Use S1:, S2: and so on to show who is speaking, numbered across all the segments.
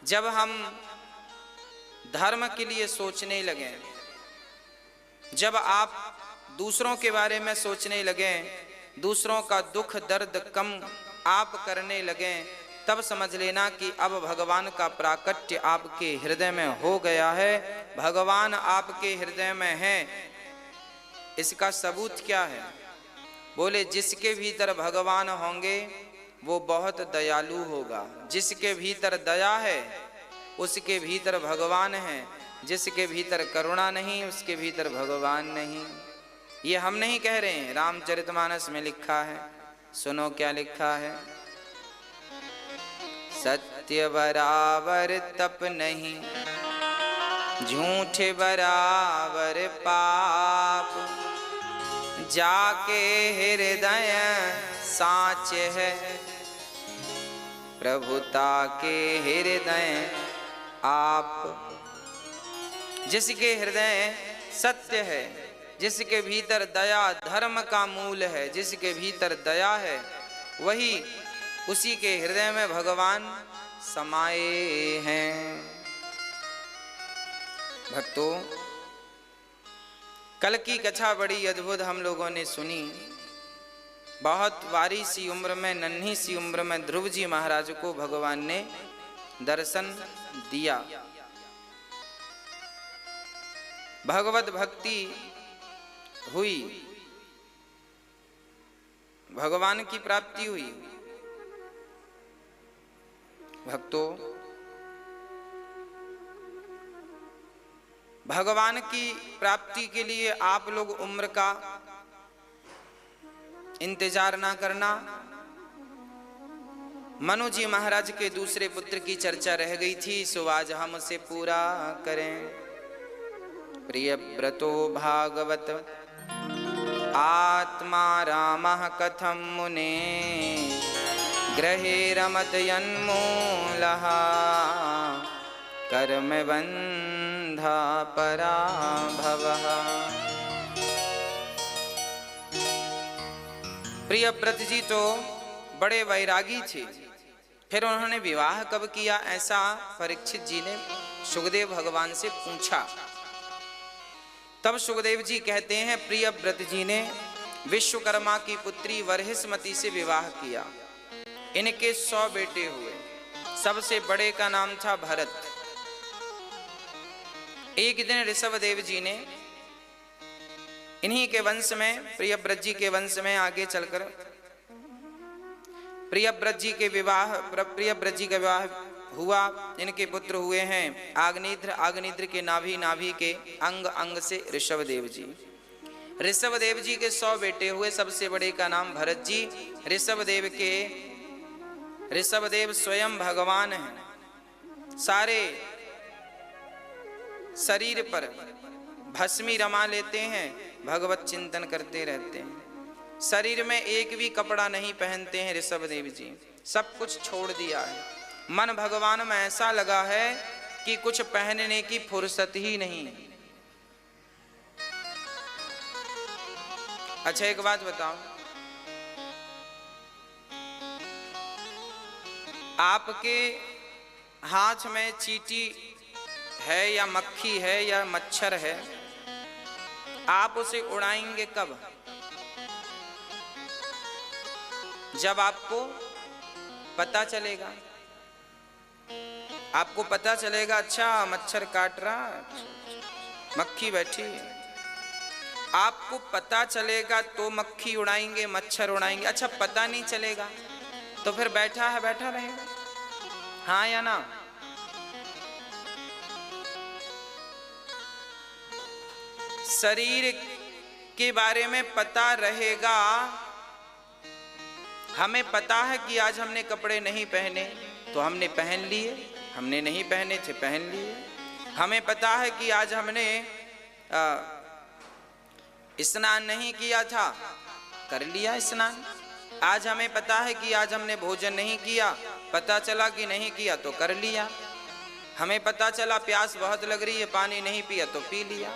S1: जब हम धर्म के लिए सोचने लगें, जब आप दूसरों के बारे में सोचने लगें, दूसरों का दुख दर्द कम आप करने लगें, तब समझ लेना कि अब भगवान का प्राकट्य आपके हृदय में हो गया है। भगवान आपके हृदय में है। इसका सबूत क्या है? बोले जिसके भीतर भगवान होंगे वो बहुत दयालु होगा। जिसके भीतर दया है उसके भीतर भगवान है। जिसके भीतर करुणा नहीं उसके भीतर भगवान नहीं। ये हम नहीं कह रहे हैं, रामचरितमानस में लिखा है। सुनो क्या लिखा है। सत्य बराबर तप नहीं, झूठ बराबर पाप, जाके हृदय साच है, प्रभुता के हृदय आप। जिसके हृदय सत्य है, जिसके भीतर दया धर्म का मूल है, जिसके भीतर दया है, वही उसी के हृदय में भगवान समाये हैं। भक्तों, कल की कथा बड़ी अद्भुत हम लोगों ने सुनी। बहुत बारी सी उम्र में, नन्ही सी उम्र में ध्रुव जी महाराज को भगवान ने दर्शन दिया। भगवत भक्ति हुई, भगवान की प्राप्ति हुई। भक्तों, भगवान की प्राप्ति के लिए आप लोग उम्र का इंतजार ना करना। मनु जी महाराज के दूसरे पुत्र की चर्चा रह गई थी, सो आज हम उसे पूरा करें। प्रिय व्रतो भागवत आत्मा रामः कथम मुने, ग्रहे रमत यन्मूलः, कर्म बंधा पराभवः। प्रियव्रत जी तो बड़े वैरागी थे। फिर उन्होंने विवाह कब किया, ऐसा परीक्षित जी ने सुखदेव भगवान से पूछा। तब सुखदेव जी कहते हैं प्रियव्रत जी ने विश्वकर्मा की पुत्री वर्हिष्मती से विवाह किया। इनके 100 बेटे हुए। सबसे बड़े का नाम था भरत। एक दिन ऋषभदेव जी ने इन्हीं के वंश में, प्रियव्रत जी के वंश में आगे चलकर प्रियव्रत जी का विवाह हुआ। इनके पुत्र हुए हैं आग्नेत्र, आग्नेत्र के नाभि, नाभि के अंग, अंग से ऋषभदेव जी। ऋषभदेव जी के 100 बेटे हुए। सबसे बड़े का नाम भरत जी। ऋषभदेव स्वयं भगवान हैं। सारे शरीर पर भस्मी रमा लेते हैं, भगवत चिंतन करते रहते हैं। शरीर में एक भी कपड़ा नहीं पहनते हैं ऋषभदेव जी, सब कुछ छोड़ दिया है। मन भगवान में ऐसा लगा है कि कुछ पहनने की फुर्सत ही नहीं। अच्छा एक बात बताओ, आपके हाथ में चींटी है या मक्खी है या मच्छर है, आप उसे उड़ाएंगे कब? जब आपको पता चलेगा। आपको पता चलेगा अच्छा मच्छर काट रहा, मक्खी बैठी। आपको पता चलेगा तो मक्खी उड़ाएंगे, मच्छर उड़ाएंगे। अच्छा पता नहीं चलेगा तो फिर बैठा है बैठा रहेगा, हाँ या ना? शरीर के बारे में पता रहेगा। हमें पता है कि आज हमने कपड़े नहीं पहने तो हमने पहन लिए, हमने नहीं पहने थे पहन लिए। हमें पता है कि आज हमने स्नान नहीं किया था, कर लिया स्नान। आज हमें पता है कि आज हमने भोजन नहीं किया, पता चला कि नहीं किया तो कर लिया। हमें पता चला प्यास बहुत लग रही है, पानी नहीं पिया तो पी लिया।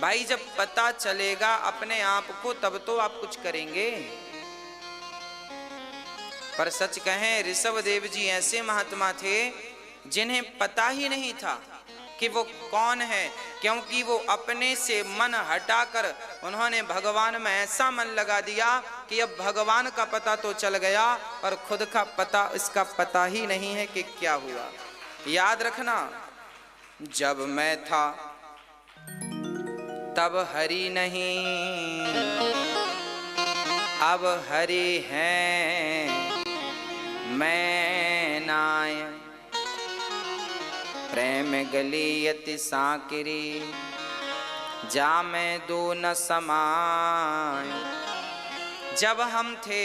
S1: भाई जब पता चलेगा अपने आप को तब तो आप कुछ करेंगे। पर सच कहें ऋषभदेव जी ऐसे महात्मा थे जिन्हें पता ही नहीं था कि वो कौन है, क्योंकि वो अपने से मन हटाकर उन्होंने भगवान में ऐसा मन लगा दिया कि अब भगवान का पता तो चल गया और खुद का पता, इसका पता ही नहीं है कि क्या हुआ। याद रखना, जब मैं था तब हरि नहीं, अब हरि हैं मैं नाय। प्रेम गलियति साकिरी, जा मैं दो न समाय। जब हम थे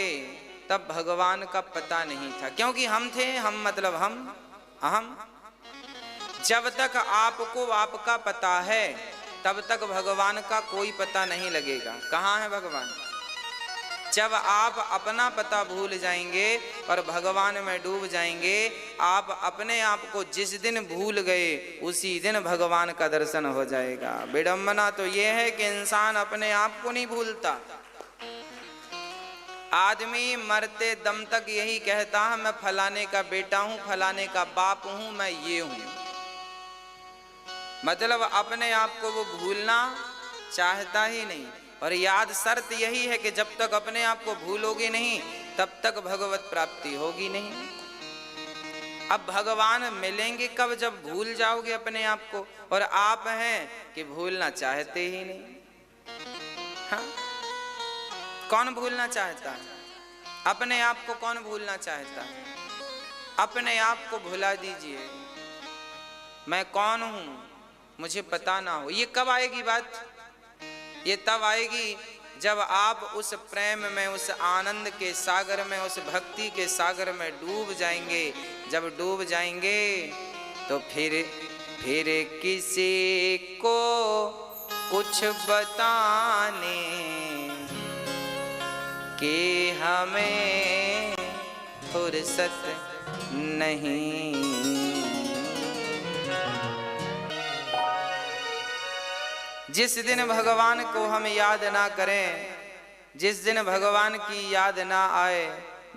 S1: तब भगवान का पता नहीं था, क्योंकि हम थे, हम मतलब हम, अहम। जब तक आपको आपका पता है तब तक भगवान का कोई पता नहीं लगेगा। कहाँ है भगवान? जब आप अपना पता भूल जाएंगे और भगवान में डूब जाएंगे, आप अपने आप को जिस दिन भूल गए उसी दिन भगवान का दर्शन हो जाएगा। विडंबना तो यह है कि इंसान अपने आप को नहीं भूलता। आदमी मरते दम तक यही कहता है, मैं फलाने का बेटा हूं, फलाने का बाप हूं, मैं ये हूं। मतलब अपने आप को वो भूलना चाहता ही नहीं। और याद शर्त यही है कि जब तक अपने आप को भूलोगे नहीं तब तक भगवत प्राप्ति होगी नहीं। अब भगवान मिलेंगे कब? जब भूल जाओगे अपने आप को। और आप हैं कि भूलना चाहते ही नहीं। हाँ, कौन भूलना चाहता है? अपने आप को कौन भूलना चाहता है? अपने आप को भुला दीजिए। मैं कौन हूं मुझे पता ना हो। ये कब आएगी बात? ये तब आएगी जब आप उस प्रेम में, उस आनंद के सागर में, उस भक्ति के सागर में डूब जाएंगे। जब डूब जाएंगे तो फिर किसी को कुछ बताने कि हमें फुर्सत नहीं। जिस दिन भगवान को हम याद ना करें, जिस दिन भगवान की याद ना आए,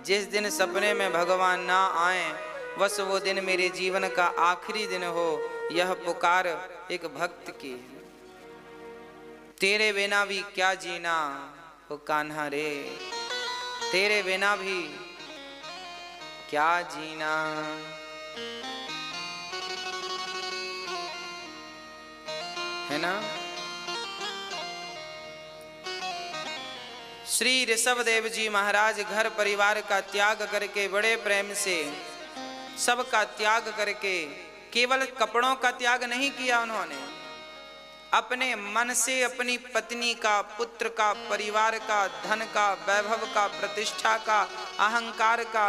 S1: जिस दिन सपने में भगवान ना आए, बस वो दिन मेरे जीवन का आखिरी दिन हो। यह पुकार एक भक्त की। तेरे बिना भी क्या जीना हो कान्हा रे, तेरे बिना भी क्या जीना। है ना? श्री ऋषभदेव जी महाराज घर परिवार का त्याग करके, बड़े प्रेम से सबका त्याग करके, केवल कपड़ों का त्याग नहीं किया उन्होंने, अपने मन से अपनी पत्नी का, पुत्र का, परिवार का, धन का, वैभव का, प्रतिष्ठा का, अहंकार का,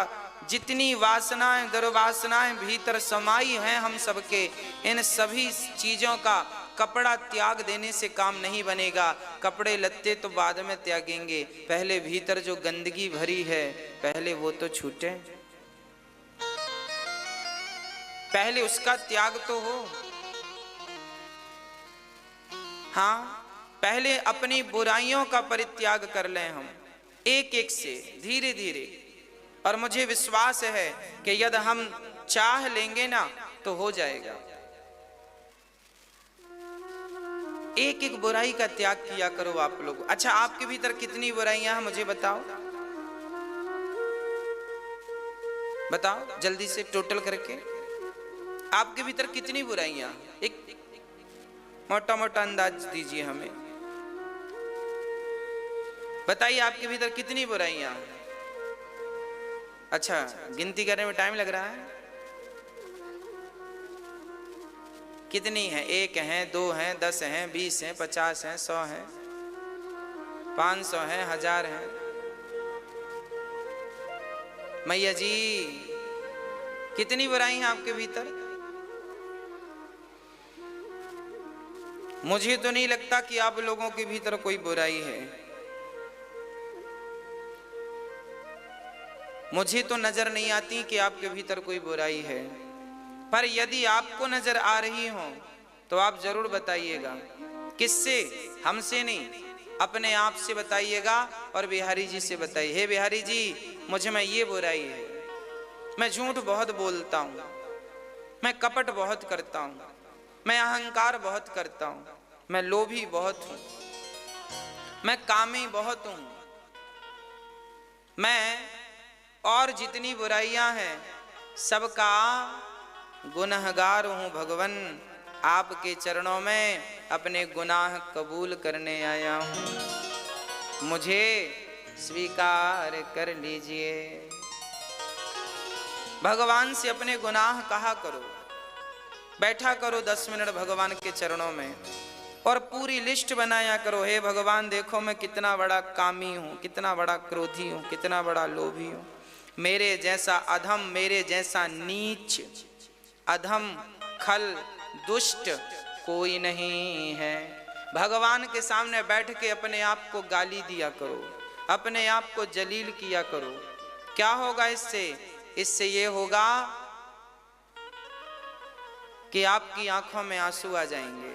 S1: जितनी वासनाएं दुर्वासनाएं भीतर समाई हैं हम सबके, इन सभी चीजों का कपड़ा त्याग देने से काम नहीं बनेगा। कपड़े लत्ते तो बाद में त्यागेंगे, पहले भीतर जो गंदगी भरी है पहले वो तो छूटे, पहले उसका त्याग तो हो। हाँ, पहले अपनी बुराइयों का परित्याग कर लें हम, एक एक से, धीरे धीरे। और मुझे विश्वास है कि यदि हम चाह लेंगे ना तो हो जाएगा। एक एक बुराई का त्याग किया करो आप लोग। अच्छा, आपके भीतर कितनी बुराइयां हैं मुझे बताओ, बताओ जल्दी से टोटल करके। आपके भीतर कितनी बुराइयां? एक मोटा मोटा अंदाज दीजिए हमें, बताइए आपके भीतर कितनी बुराइयां। अच्छा, गिनती करने में टाइम लग रहा है? कितनी है? 1 है, 2 है, 10 है, 20 है, 50 है, 100 है, 500 है, 1000 है। मैया जी, कितनी बुराई है आपके भीतर? मुझे तो नहीं लगता कि आप लोगों के भीतर कोई बुराई है। मुझे तो नजर नहीं आती कि आपके भीतर कोई बुराई है। पर यदि आपको नजर आ रही हो तो आप जरूर बताइएगा। किससे? हमसे नहीं, अपने आप से बताइएगा और बिहारी जी से बताइए, हे बिहारी जी, मुझ में ये बुराई है, मैं झूठ बहुत बोलता हूँ, मैं कपट बहुत करता हूं, मैं अहंकार बहुत करता हूं, मैं लोभी बहुत हूं, मैं कामी बहुत हूं, मैं और जितनी बुराइयां हैं सबका गुनहगार हूं भगवन। आपके चरणों में अपने गुनाह कबूल करने आया हूं, मुझे स्वीकार कर लीजिए। भगवान से अपने गुनाह कहा करो, बैठा करो 10 मिनट भगवान के चरणों में और पूरी लिस्ट बनाया करो। हे भगवान देखो मैं कितना बड़ा कामी हूं, कितना बड़ा क्रोधी हूं, कितना बड़ा लोभी हूं, मेरे जैसा अधम, मेरे जैसा नीच, अधम, खल, दुष्ट कोई नहीं है। भगवान के सामने बैठ के अपने आप को गाली दिया करो, अपने आप को जलील किया करो। क्या होगा इससे? इससे ये होगा कि आपकी आंखों में आंसू आ जाएंगे,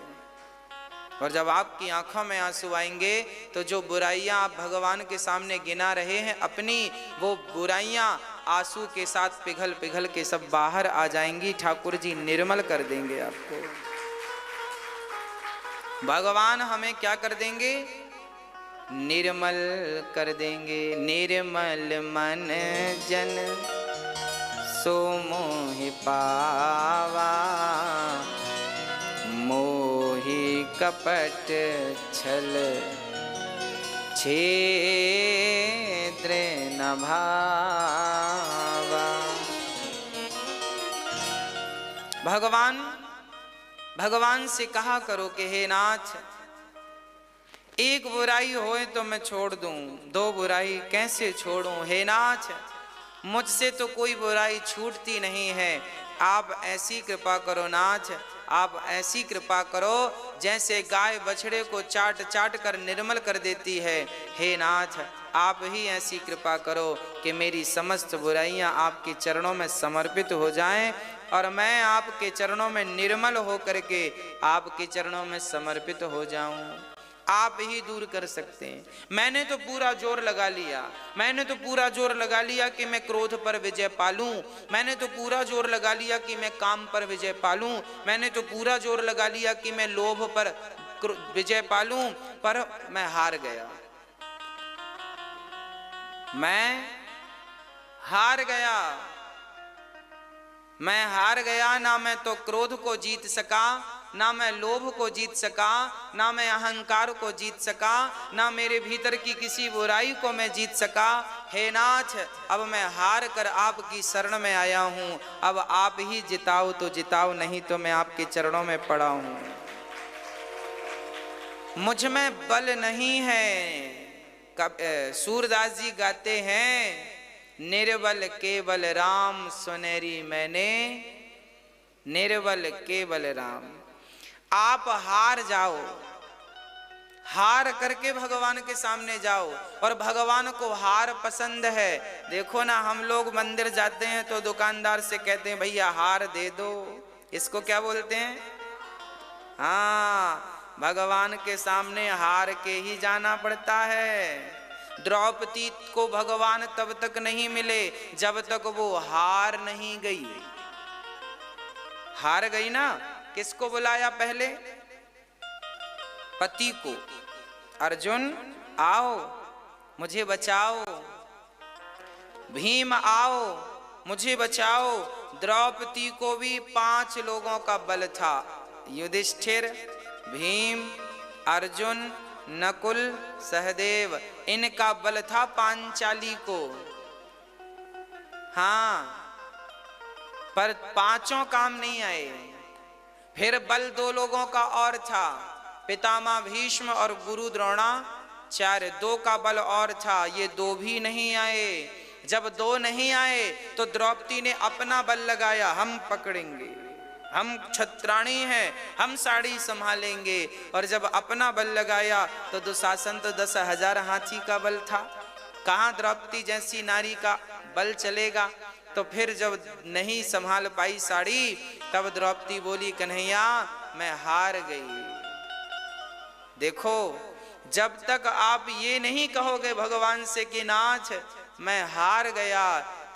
S1: और जब आपकी आंखों में आंसू आएंगे तो जो बुराइयां आप भगवान के सामने गिना रहे हैं अपनी, वो बुराइयां आंसू के साथ पिघल पिघल के सब बाहर आ जाएंगी। ठाकुर जी निर्मल कर देंगे आपको। भगवान हमें क्या कर देंगे? निर्मल कर देंगे। निर्मल मन जन सो मोहि पावा, मोहि कपट छल छेद्र न भावा। भगवान से कहा करो कि हे नाथ, एक बुराई होए तो मैं छोड़ दूं, 2 बुराई कैसे छोड़ूं? हे नाथ, मुझसे तो कोई बुराई छूटती नहीं है। आप ऐसी कृपा करो नाथ, आप ऐसी कृपा करो जैसे गाय बछड़े को चाट चाट कर निर्मल कर देती है। हे नाथ, आप ही ऐसी कृपा करो कि मेरी समस्त बुराइयां आपके चरणों में समर्पित हो जाएं और मैं आपके चरणों में निर्मल होकर के आपके चरणों में समर्पित हो जाऊं। आप ही दूर कर सकते हैं। मैंने तो पूरा जोर लगा लिया, मैंने तो पूरा जोर लगा लिया कि मैं क्रोध पर विजय पालूं, मैंने तो पूरा जोर लगा लिया कि मैं काम पर विजय पालूं, मैंने तो पूरा जोर लगा लिया कि मैं लोभ पर विजय पालूं, पर मैं हार गया, मैं हार गया, मैं हार गया। ना मैं तो क्रोध को जीत सका, ना मैं लोभ को जीत सका, ना मैं अहंकार को जीत सका, ना मेरे भीतर की किसी बुराई को मैं जीत सका। हे नाथ, अब मैं हार कर आपकी शरण में आया हूं। अब आप ही जिताओ तो जिताओ, नहीं तो मैं आपके चरणों में पड़ा हूं। मुझ में बल नहीं है। सूरदास जी गाते हैं, निर्बल केवल राम सुनेरी मैंने, निर्बल केवल राम। आप हार जाओ, हार करके भगवान के सामने जाओ, और भगवान को हार पसंद है। देखो ना, हम लोग मंदिर जाते हैं तो दुकानदार से कहते हैं भैया हार दे दो, इसको क्या बोलते हैं? हाँ, भगवान के सामने हार के ही जाना पड़ता है। द्रौपदी को भगवान तब तक नहीं मिले जब तक वो हार नहीं गई। हार गई ना, किसको बुलाया पहले? पति को। अर्जुन आओ मुझे बचाओ, भीम आओ मुझे बचाओ। द्रौपदी को भी 5 लोगों का बल था, युधिष्ठिर, भीम, अर्जुन, नकुल, सहदेव, इनका बल था पांचाली को। हाँ, पर 5 काम नहीं आए। फिर बल 2 लोगों का और था, पितामह भीष्म और गुरु द्रोणाचार्य। 2 का बल और था, ये 2 भी नहीं आए। जब 2 नहीं आए तो द्रौपदी ने अपना बल लगाया, हम पकड़ेंगे, हम क्षत्राणी हैं, हम साड़ी संभालेंगे। और जब अपना बल लगाया तो दुशासन तो 10,000 हाथी का बल था। कहाँ द्रौपदी जैसी नारी का बल चलेगा? तो फिर जब नहीं संभाल पाई साड़ी, तब द्रौपदी बोली कन्हैया मैं हार गई। देखो, जब तक आप ये नहीं कहोगे भगवान से कि नाथ मैं हार गया,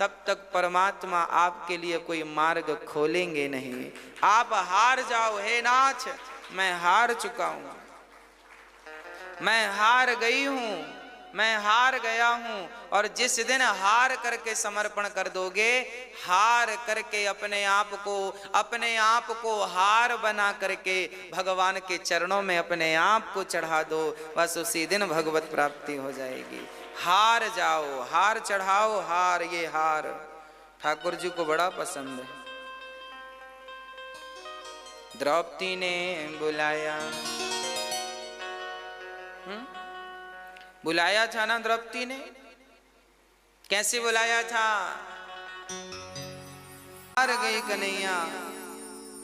S1: तब तक परमात्मा आपके लिए कोई मार्ग खोलेंगे नहीं। आप हार जाओ, हे नाथ मैं हार चुका हूं, मैं हार गई हूं, मैं हार गया हूं। और जिस दिन हार करके समर्पण कर दोगे, हार करके अपने आप को हार बना करके भगवान के चरणों में अपने आप को चढ़ा दो, बस उसी दिन भगवत प्राप्ति हो जाएगी। हार जाओ, हार चढ़ाओ, हार, ये हार ठाकुर जी को बड़ा पसंद है। द्रौपदी ने बुलाया, बुलाया था ना द्रौपदी ने, कैसे बुलाया था? हार गई कन्हैया,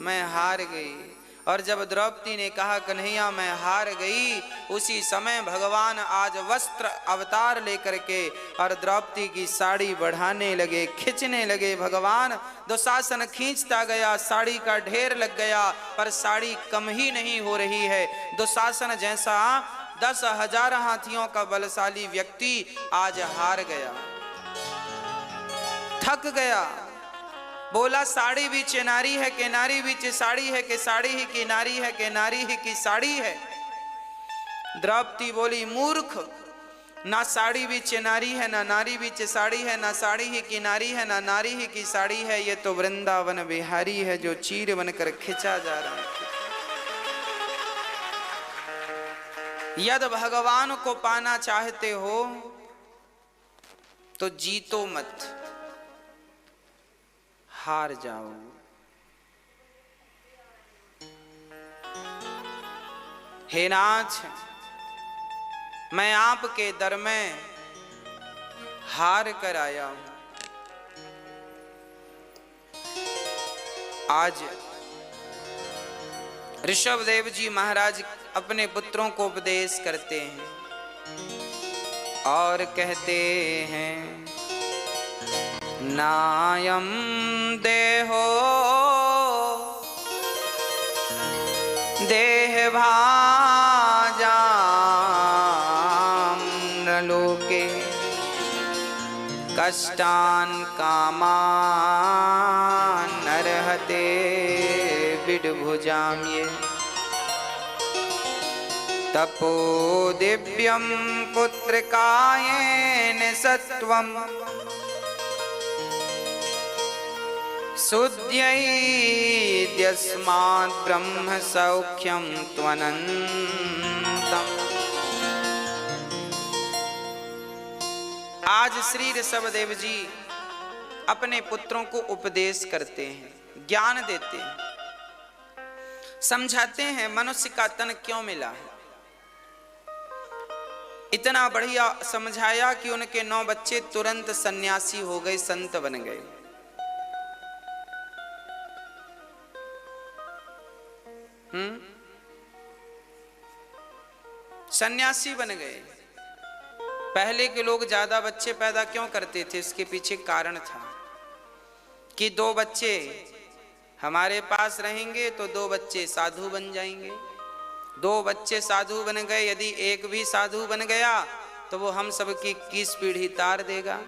S1: मैं हार गई। और जब द्रौपदी ने कहा कन्हैया मैं हार गई, उसी समय भगवान आज वस्त्र अवतार लेकर के और द्रौपदी की साड़ी बढ़ाने लगे, खींचने लगे। भगवान दुशासन खींचता गया, साड़ी का ढेर लग गया, पर साड़ी कम ही नहीं हो रही है। दुशासन जैसा 10,000 हाथियों का बलशाली व्यक्ति आज हार गया, थक गया। बोला साड़ी भी नारी है कि नारी भी साड़ी है कि साड़ी ही की नारी है कि नारी ही की साड़ी है। द्रौपदी बोली मूर्ख, ना साड़ी भी नारी है, ना नारी भी साड़ी है, ना साड़ी ही की नारी है, ना नारी ही की साड़ी है। ये तो वृंदावन बिहारी है जो चीर बनकर खिंचा जा रहा है। यद भगवान को पाना चाहते हो तो जीतो मत, हार जाओ। हे नाथ मैं आपके दर में हार कर आया हूं। आज ऋषभदेव जी महाराज अपने पुत्रों को उपदेश करते हैं और कहते हैं नायम देहो देह भाजाम नलोके कष्टान कामान नरहते विडभुजाम। ये तपो दिव्यम पुत्रकायेन सत्वम शुद्ध्यैद्यस्मात् ब्रह्म सौख्यम त्वनन्तम्। आज श्री ऋषभदेव जी अपने पुत्रों को उपदेश करते हैं, ज्ञान देते हैं, समझाते हैं मनुष्य का तन क्यों मिला है। इतना बढ़िया समझाया कि उनके 9 बच्चे तुरंत सन्यासी हो गए, संत बन गए। सन्यासी बन गए। पहले के लोग ज्यादा बच्चे पैदा क्यों करते थे? इसके पीछे कारण था कि 2 बच्चे हमारे पास रहेंगे तो 2 बच्चे साधु बन जाएंगे। 2 बच्चे साधु बन गए, यदि एक भी साधु बन गया तो वो हम सब की 21 पीढ़ी तार देगा।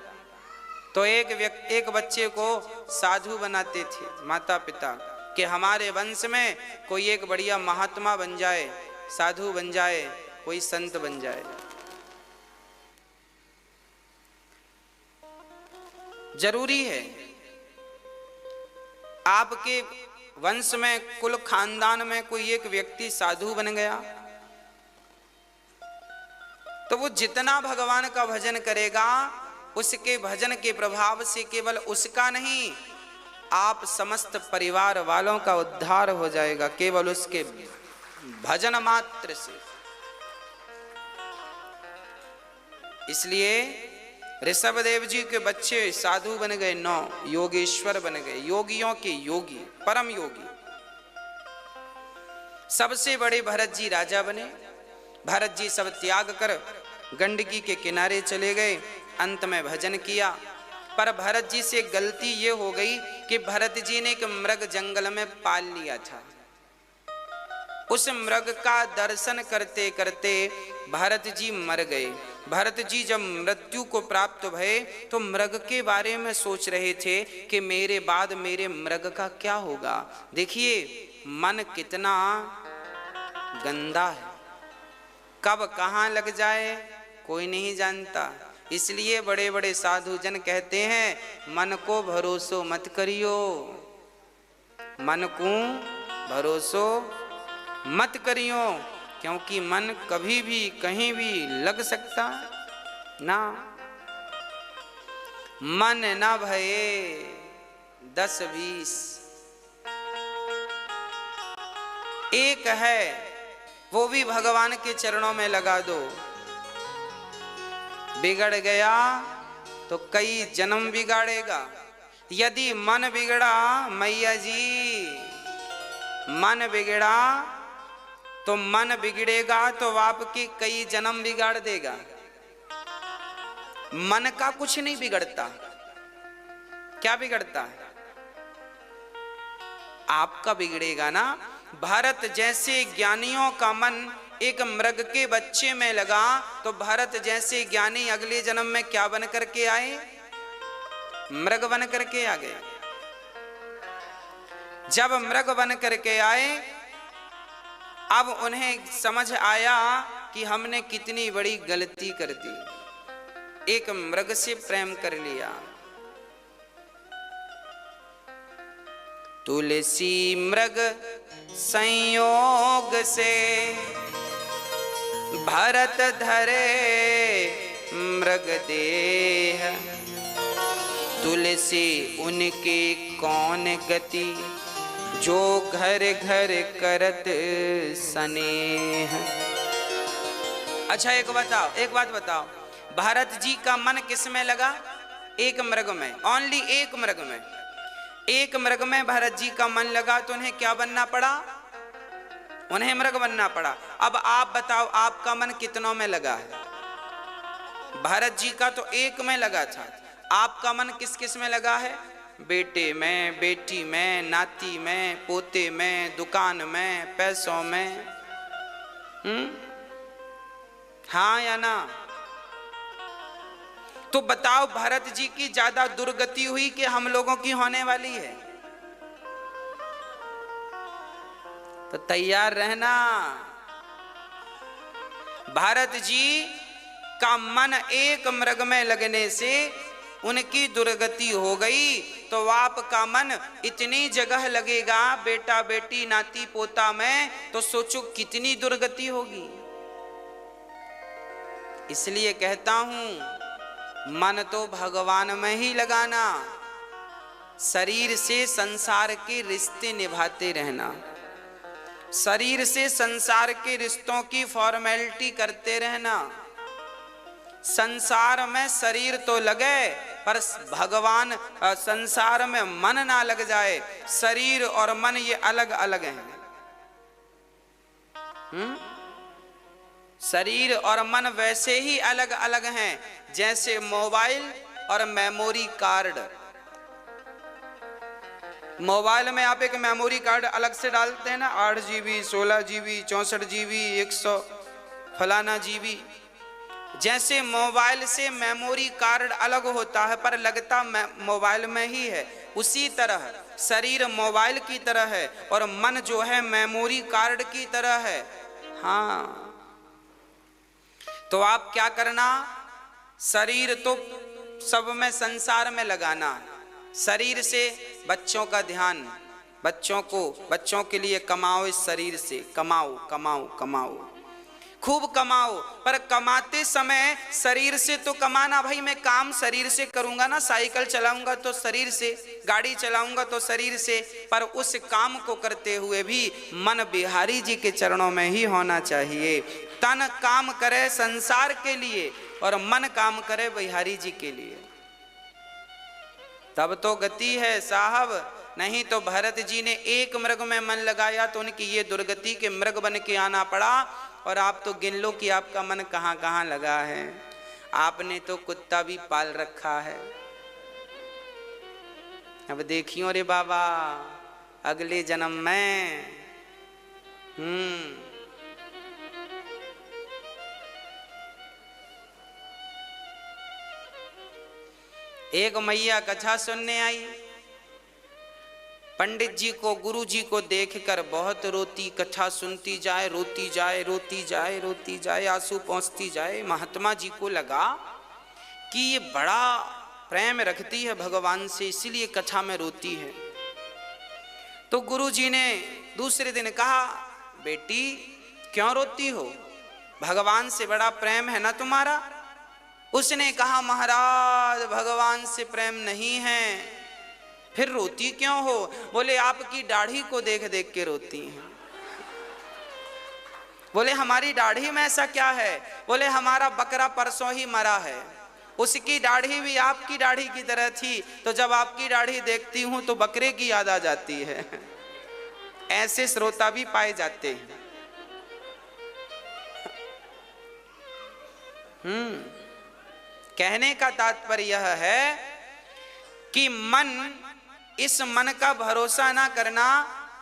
S1: तो एक बच्चे को साधु बनाते थे माता पिता कि हमारे वंश में कोई एक बढ़िया महात्मा बन जाए, साधु बन जाए, कोई संत बन जाए। जरूरी है आपके वंश में, कुल खानदान में कोई एक व्यक्ति साधु बन गया तो वो जितना भगवान का भजन करेगा, उसके भजन के प्रभाव से केवल उसका नहीं, आप समस्त परिवार वालों का उद्धार हो जाएगा, केवल उसके भजन मात्र से। इसलिए ऋषभदेव जी के बच्चे साधु बन गए, 9 योगेश्वर बन गए, योगियों के योगी, परम योगी। सबसे बड़े भरत जी राजा बने। भरत जी सब त्याग कर गंडकी के किनारे चले गए, अंत में भजन किया। पर भरत जी से गलती ये हो गई कि भरत जी ने एक मृग जंगल में पाल लिया था। उस मृग का दर्शन करते करते भरत जी मर गए। भरत जी जब मृत्यु को प्राप्त भये तो मृग के बारे में सोच रहे थे कि मेरे बाद मेरे मृग का क्या होगा। देखिए मन कितना गंदा है, कब कहाँ लग जाए कोई नहीं जानता। इसलिए बड़े बड़े साधु जन कहते हैं मन को भरोसो मत करियो, मन को भरोसो मत करियो, क्योंकि मन कभी भी कहीं भी लग सकता ना। मन ना भये 10-20, एक है वो भी भगवान के चरणों में लगा दो। बिगड़ गया तो कई जन्म बिगाड़ेगा। यदि मन बिगड़ा मैया जी, मन बिगड़ा तो मन बिगड़ेगा तो आपके कई जन्म बिगाड़ देगा। मन का कुछ नहीं बिगड़ता, क्या बिगड़ता है? आपका बिगड़ेगा ना। भारत जैसे ज्ञानियों का मन एक मृग के बच्चे में लगा तो भारत जैसे ज्ञानी अगले जन्म में क्या बन करके आए? मृग बन करके आ गए। जब मृग बन करके आए अब उन्हें समझ आया कि हमने कितनी बड़ी गलती कर दी, एक मृग से प्रेम कर लिया। तुलसी मृग संयोग से भरत धरे मृग देह, तुलसी उनके कौन गति जो घर घर करत स्नेह। अच्छा एक बात बताओ, भारत जी का मन किस में लगा? एक मृग में, ओनली एक मृग में। एक मृग में भारत जी का मन लगा तो उन्हें क्या बनना पड़ा? उन्हें मृग बनना पड़ा। अब आप बताओ आपका मन कितनों में लगा है? भारत जी का तो एक में लगा था, आपका मन किस किस में लगा है? बेटे में, बेटी में, नाती में, पोते में, दुकान में, पैसों में। हाँ या ना? तो बताओ भारत जी की ज्यादा दुर्गति हुई कि हम लोगों की होने वाली है? तो तैयार रहना। भारत जी का मन एक मृग में लगने से उनकी दुर्गति हो गई, तो आपका मन इतनी जगह लगेगा बेटा बेटी नाती पोता में, तो सोचो कितनी दुर्गति होगी। इसलिए कहता हूं मन तो भगवान में ही लगाना, शरीर से संसार के रिश्ते निभाते रहना, शरीर से संसार के रिश्तों की फॉर्मेलिटी करते रहना। संसार में शरीर तो लगे पर भगवान संसार में मन ना लग जाए। शरीर और मन ये अलग अलग हैं। शरीर और मन वैसे ही अलग अलग हैं जैसे मोबाइल और मेमोरी कार्ड। मोबाइल में आप एक मेमोरी कार्ड अलग से डालते हैं ना, 8 GB 16 GB 64 GB 100 फलाना GB। जैसे मोबाइल से मेमोरी कार्ड अलग होता है पर लगता मोबाइल में ही है, उसी तरह शरीर मोबाइल की तरह है और मन जो है मेमोरी कार्ड की तरह है। हाँ, तो आप क्या करना? शरीर तो सब में संसार में लगाना। शरीर से बच्चों का ध्यान, बच्चों के लिए कमाओ, इस शरीर से कमाओ कमाओ कमाओ, खूब कमाओ। पर कमाते समय शरीर से तो कमाना भाई, मैं काम शरीर से करूंगा ना, साइकिल चलाऊंगा तो शरीर से, गाड़ी चलाऊंगा तो शरीर से, पर उस काम को करते हुए भी मन बिहारी जी के चरणों में ही होना चाहिए। तन काम करे संसार के लिए और मन काम करे बिहारी जी के लिए, तब तो गति है साहब। नहीं तो भरत जी ने एक मृग में मन लगाया तो उनकी ये दुर्गति के मृग बन के आना पड़ा। और आप तो गिन लो कि आपका मन कहाँ कहाँ लगा है। आपने तो कुत्ता भी पाल रखा है। अब देखियो रे बाबा अगले जन्म में एक मैया कथा सुनने आई, पंडित जी को, गुरु जी को देखकर बहुत रोती, कथा सुनती जाए, रोती जाए, रोती जाए, रोती जाए, आंसू पहुंचती जाए। महात्मा जी को लगा कि ये बड़ा प्रेम रखती है भगवान से, इसीलिए कथा में रोती है। तो गुरु जी ने दूसरे दिन कहा, बेटी क्यों रोती हो, भगवान से बड़ा प्रेम है ना तुम्हारा। उसने कहा, महाराज भगवान से प्रेम नहीं है। फिर रोती क्यों हो? बोले आपकी दाढ़ी को देख देख के रोती हैं। बोले हमारी दाढ़ी में ऐसा क्या है? बोले हमारा बकरा परसों ही मरा है, उसकी दाढ़ी भी आपकी दाढ़ी की तरह थी, तो जब आपकी दाढ़ी देखती हूं तो बकरे की याद आ जाती है। ऐसे श्रोता भी पाए जाते हैं। कहने का तात्पर्य यह है कि मन, इस मन का भरोसा ना करना,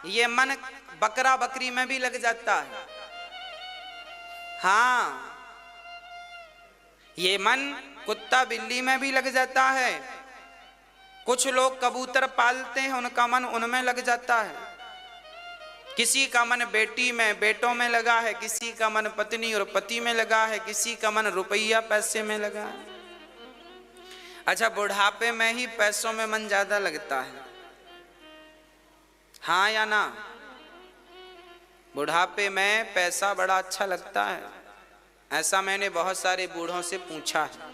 S1: ये मन बकरा बकरी में भी लग जाता है। हाँ, ये मन कुत्ता बिल्ली में भी लग जाता है। कुछ लोग कबूतर पालते हैं, उनका मन उनमें लग जाता है। किसी का मन बेटी में, बेटों में लगा है, किसी का मन पत्नी और पति में लगा है, किसी का मन रुपया पैसे में लगा है। अच्छा, बुढ़ापे में ही पैसों में मन ज्यादा लगता है, हाँ या ना? बुढ़ापे में पैसा बड़ा अच्छा लगता है, ऐसा मैंने बहुत सारे बूढ़ों से पूछा है,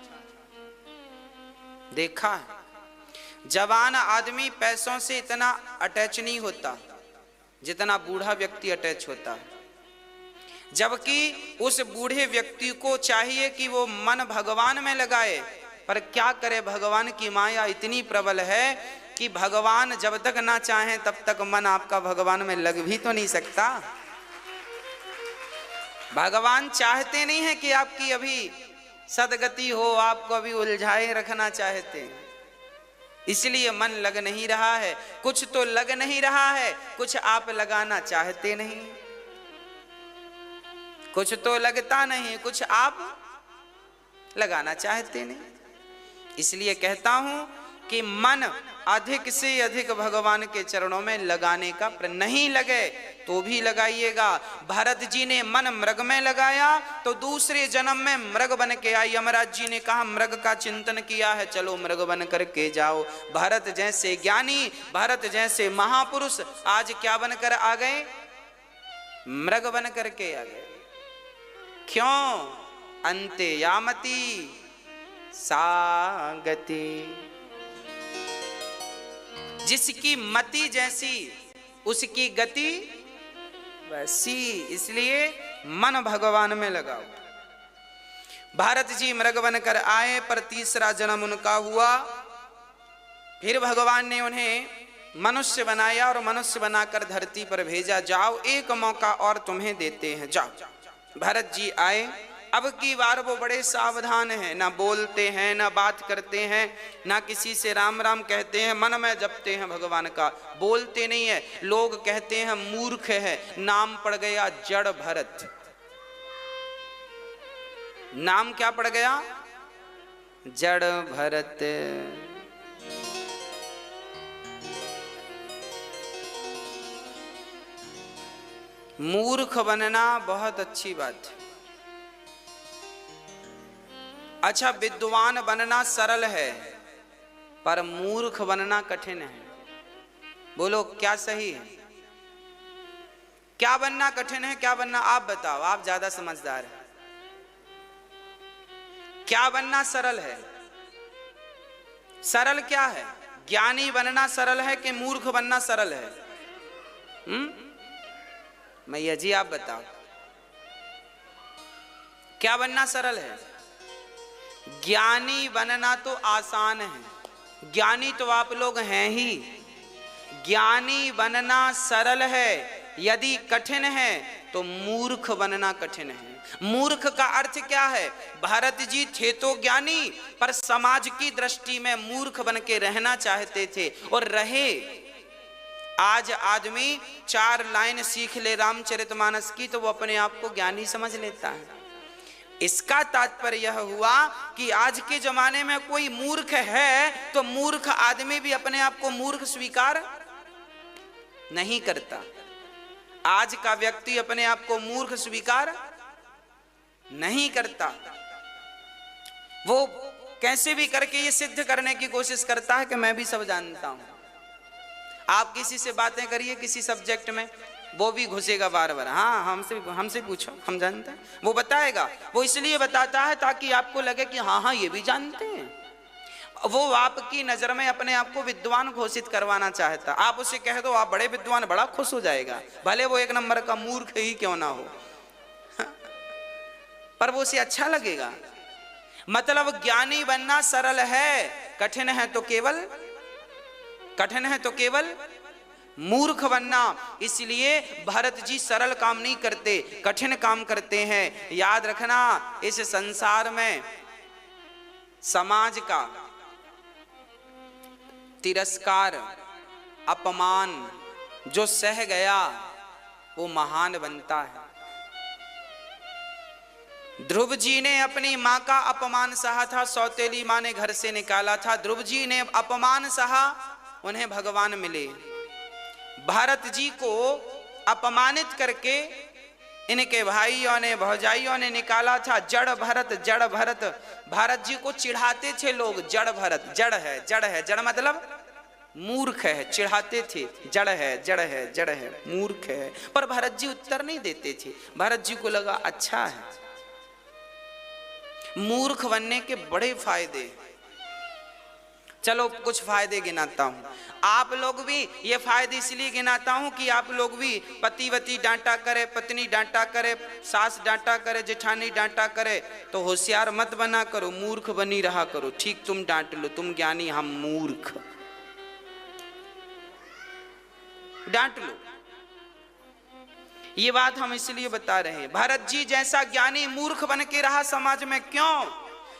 S1: देखा है। जवान आदमी पैसों से इतना अटैच नहीं होता जितना बूढ़ा व्यक्ति अटैच होता है, जबकि उस बूढ़े व्यक्ति को चाहिए कि वो मन भगवान में लगाए। पर क्या करे, भगवान की माया इतनी प्रबल है कि भगवान जब तक ना चाहें तब तक मन आपका भगवान में लग भी तो नहीं सकता। भगवान चाहते नहीं है कि आपकी अभी सदगति हो, आपको अभी उलझाए रखना चाहते हैं, इसलिए मन लग नहीं रहा है। कुछ तो लग नहीं रहा है, कुछ आप लगाना चाहते नहीं, कुछ तो लगता नहीं, कुछ आप लगाना चाहते नहीं। इसलिए कहता हूं कि मन अधिक से अधिक भगवान के चरणों में लगाने का, नहीं लगे तो भी लगाइएगा। भरत जी ने मन मृग में लगाया तो दूसरे जन्म में मृग बन के आई। यमराज जी ने कहा मृग का चिंतन किया है, चलो मृग बन करके जाओ। भरत जैसे ज्ञानी, भरत जैसे महापुरुष आज क्या बनकर आ गए? मृग बन करके आ गए। क्यों? अंते यामति सागति। जिसकी मति जैसी उसकी गति वैसी, इसलिए मन भगवान में लगाओ। भारत जी मृग बनकर आए, पर तीसरा जन्म उनका हुआ। फिर भगवान ने उन्हें मनुष्य बनाया और मनुष्य बनाकर धरती पर भेजा, जाओ एक मौका और तुम्हें देते हैं, जाओ। भरत जी आए। अब की बार वो बड़े सावधान हैं, ना बोलते हैं, ना बात करते हैं, ना किसी से राम राम कहते हैं, मन में जपते हैं भगवान का, बोलते नहीं है। लोग कहते हैं मूर्ख है, नाम पड़ गया जड़ भरत। नाम क्या पड़ गया? जड़ भरत। मूर्ख बनना बहुत अच्छी बात है। अच्छा, विद्वान बनना सरल है, पर मूर्ख बनना कठिन है। बोलो क्या सही है? क्या बनना कठिन है, क्या बनना? आप बताओ, आप ज्यादा समझदार हैं। क्या बनना सरल है? सरल क्या है? ज्ञानी बनना सरल है कि मूर्ख बनना सरल है? मैया जी आप बताओ, क्या बनना सरल है? ज्ञानी बनना तो आसान है, ज्ञानी तो आप लोग हैं ही। ज्ञानी बनना सरल है, यदि कठिन है तो मूर्ख बनना कठिन है। मूर्ख का अर्थ क्या है? भारत जी थे तो ज्ञानी, पर समाज की दृष्टि में मूर्ख बन के रहना चाहते थे और रहे। आज आदमी 4 लाइन सीख ले रामचरितमानस की तो वो अपने आप को ज्ञानी समझ लेता है। इसका तात्पर्य यह हुआ कि आज के जमाने में कोई मूर्ख है तो मूर्ख आदमी भी अपने आप को मूर्ख स्वीकार नहीं करता। आज का व्यक्ति अपने आप को मूर्ख स्वीकार नहीं करता। वो कैसे भी करके ये सिद्ध करने की कोशिश करता है कि मैं भी सब जानता हूं। आप किसी से बातें करिए किसी सब्जेक्ट में, वो भी घुसेगा बार बार, हाँ हमसे पूछो, हम जानते हैं। वो बताएगा, वो इसलिए बताता है ताकि आपको लगे कि हाँ हाँ ये भी जानते हैं। वो आपकी नजर में अपने आप को विद्वान घोषित करवाना चाहता। आप उसे कह दो आप बड़े विद्वान, बड़ा खुश हो जाएगा, भले वो एक नंबर का मूर्ख ही क्यों ना हो पर वो उसे अच्छा लगेगा। मतलब ज्ञानी बनना सरल है, कठिन है तो केवल मूर्ख बनना। इसलिए भरत जी सरल काम नहीं करते, कठिन काम करते हैं। याद रखना, इस संसार में समाज का तिरस्कार, अपमान जो सह गया वो महान बनता है। ध्रुव जी ने अपनी मां का अपमान सहा था, सौतेली मां ने घर से निकाला था। ध्रुव जी ने अपमान सहा, उन्हें भगवान मिले। भारत जी को अपमानित करके इनके भाइयों ने भौजाइयों ने निकाला था। जड़ भरत जड़ भरत, भारत जी को चिढ़ाते थे लोग, जड़ भरत, जड़ है, जड़ मतलब मूर्ख है, चिढ़ाते थे, जड़ है मूर्ख है। पर भरत जी उत्तर नहीं देते थे। भरत जी को लगा अच्छा है, मूर्ख बनने के बड़े फायदे। चलो कुछ फायदे गिनाता हूं। आप लोग भी ये फायदे इसलिए गिनाता हूं कि आप लोग भी पतिवती डांटा करे, पत्नी डांटा करे, सास डांटा करे, जेठानी डांटा करे तो होशियार मत बना करो, मूर्ख बनी रहा करो। ठीक, तुम डांट लो, तुम ज्ञानी, हम मूर्ख, डांट लो। ये बात हम इसलिए बता रहे हैं। भारत जी जैसा ज्ञानी मूर्ख बन के रहा समाज में, क्यों?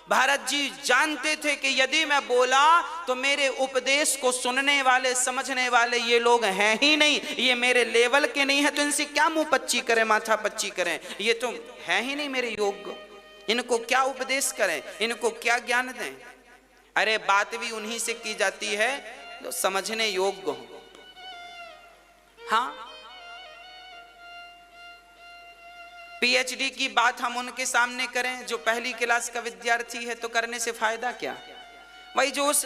S1: भारत जी जानते थे कि यदि मैं बोला तो मेरे उपदेश को सुनने वाले, समझने वाले ये लोग हैं ही नहीं, ये मेरे लेवल के नहीं है, तो इनसे क्या मुंह पच्ची करें, माथा पच्ची करें, ये तो है ही नहीं मेरे योग्य, इनको क्या उपदेश करें, इनको क्या ज्ञान दें। अरे बात भी उन्हीं से की जाती है जो समझने योग्य हो। हाँ, पीएचडी की बात हम उनके सामने करें जो पहली क्लास का विद्यार्थी है, तो करने से फायदा क्या? वही जो उस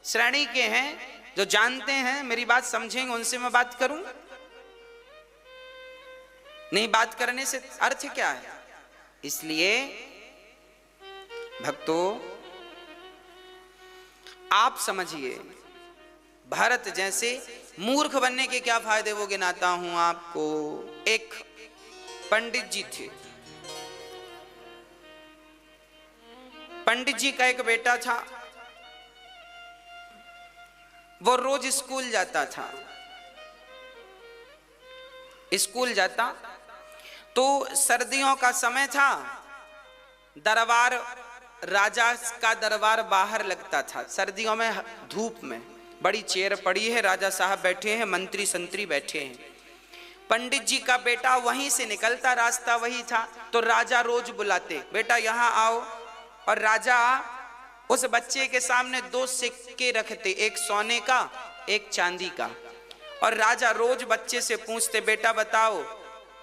S1: श्रेणी के हैं, जो जानते हैं, मेरी बात समझेंगे, उनसे मैं बात करूं? नहीं, बात करने से अर्थ क्या है? इसलिए भक्तों आप समझिए, भारत जैसे मूर्ख बनने के क्या फायदे वो गिनाता हूं आपको। एक पंडित जी थे। पंडित जी का एक बेटा था, वो रोज स्कूल जाता था। स्कूल जाता तो सर्दियों का समय था, दरबार, राजा का दरबार बाहर लगता था। सर्दियों में धूप में बड़ी चेयर पड़ी है, राजा साहब बैठे हैं, मंत्री संतरी बैठे हैं। पंडित जी का बेटा वहीं से निकलता, रास्ता वही था, तो राजा रोज बुलाते, बेटा यहाँ आओ। और राजा उस बच्चे के सामने 2 सिक्के रखते, एक सोने का, एक चांदी का। और राजा रोज बच्चे से पूछते, बेटा बताओ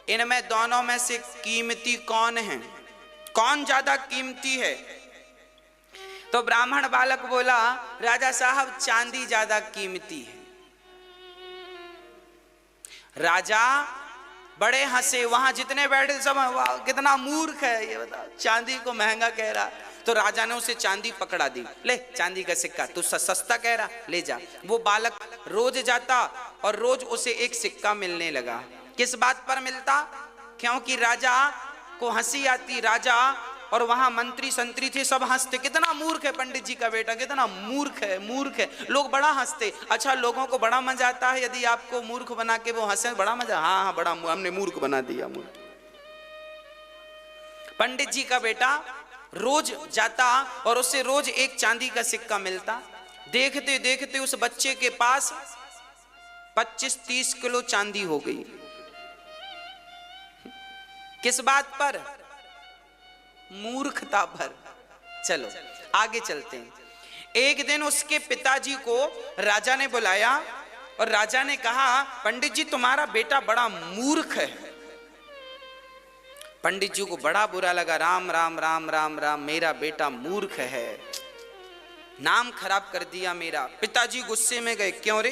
S1: इनमें दोनों में से कीमती कौन है, कौन ज्यादा कीमती है? तो ब्राह्मण बालक बोला, राजा साहब चांदी ज्यादा कीमती है। राजा बड़े हंसे, वहां जितने बैठे सब, वाह कितना मूर्ख है ये, बताओ चांदी को महंगा कह रहा। तो राजा ने उसे चांदी पकड़ा दी, ले चांदी का सिक्का, तू सस्ता कह रहा, ले जा। वो बालक रोज जाता और रोज उसे एक सिक्का मिलने लगा। किस बात पर मिलता? क्योंकि राजा को हंसी आती, राजा और वहां मंत्री संतरी थे, सब हंसते, कितना मूर्ख है पंडित जी का बेटा, कितना मूर्ख है, मूर्ख है। लोग बड़ा हंसते। अच्छा, लोगों को बड़ा मजा आता है यदि आपको मूर्ख बना के वो हंसे, बड़ा मजा, हाँ हाँ बड़ा, हमने मूर्ख बना दिया, मूर्ख। पंडित जी का बेटा रोज जाता और उससे रोज एक चांदी का सिक्का मिलता। देखते देखते उस बच्चे के पास 25-30 किलो चांदी हो गई। किस बात पर? मूर्खता भर। चलो आगे चलते हैं। एक दिन उसके पिताजी को राजा ने बुलाया और राजा ने कहा, पंडित जी तुम्हारा बेटा बड़ा मूर्ख है। पंडित जी को बड़ा बुरा लगा, राम राम राम राम राम, मेरा बेटा मूर्ख है, नाम खराब कर दिया मेरा। पिताजी गुस्से में गए, क्यों रे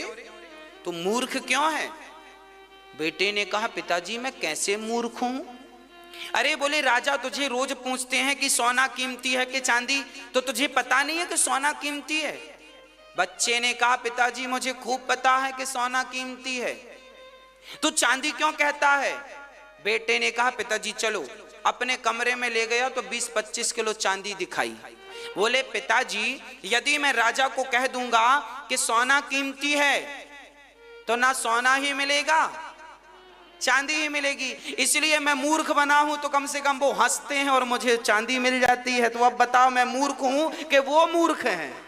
S1: तू मूर्ख क्यों है? बेटे ने कहा, पिताजी मैं कैसे मूर्ख हूं? अरे बोले, राजा तुझे रोज पूछते हैं कि सोना कीमती है कि चांदी, तो तुझे पता नहीं है कि सोना कीमती है? बच्चे ने कहा, पिताजी मुझे खूब पता है कि सोना कीमती है, तो चांदी क्यों कहता है? बेटे ने कहा, पिताजी चलो। अपने कमरे में ले गया तो 20-25 किलो चांदी दिखाई। बोले, पिताजी यदि मैं राजा को कह दूंगा कि सोना कीमती है तो ना सोना ही मिलेगा, चांदी ही मिलेगी। इसलिए मैं मूर्ख बना हूं तो कम से कम वो हंसते हैं और मुझे चांदी मिल जाती है। तो अब बताओ मैं मूर्ख हूं कि वो मूर्ख हैं?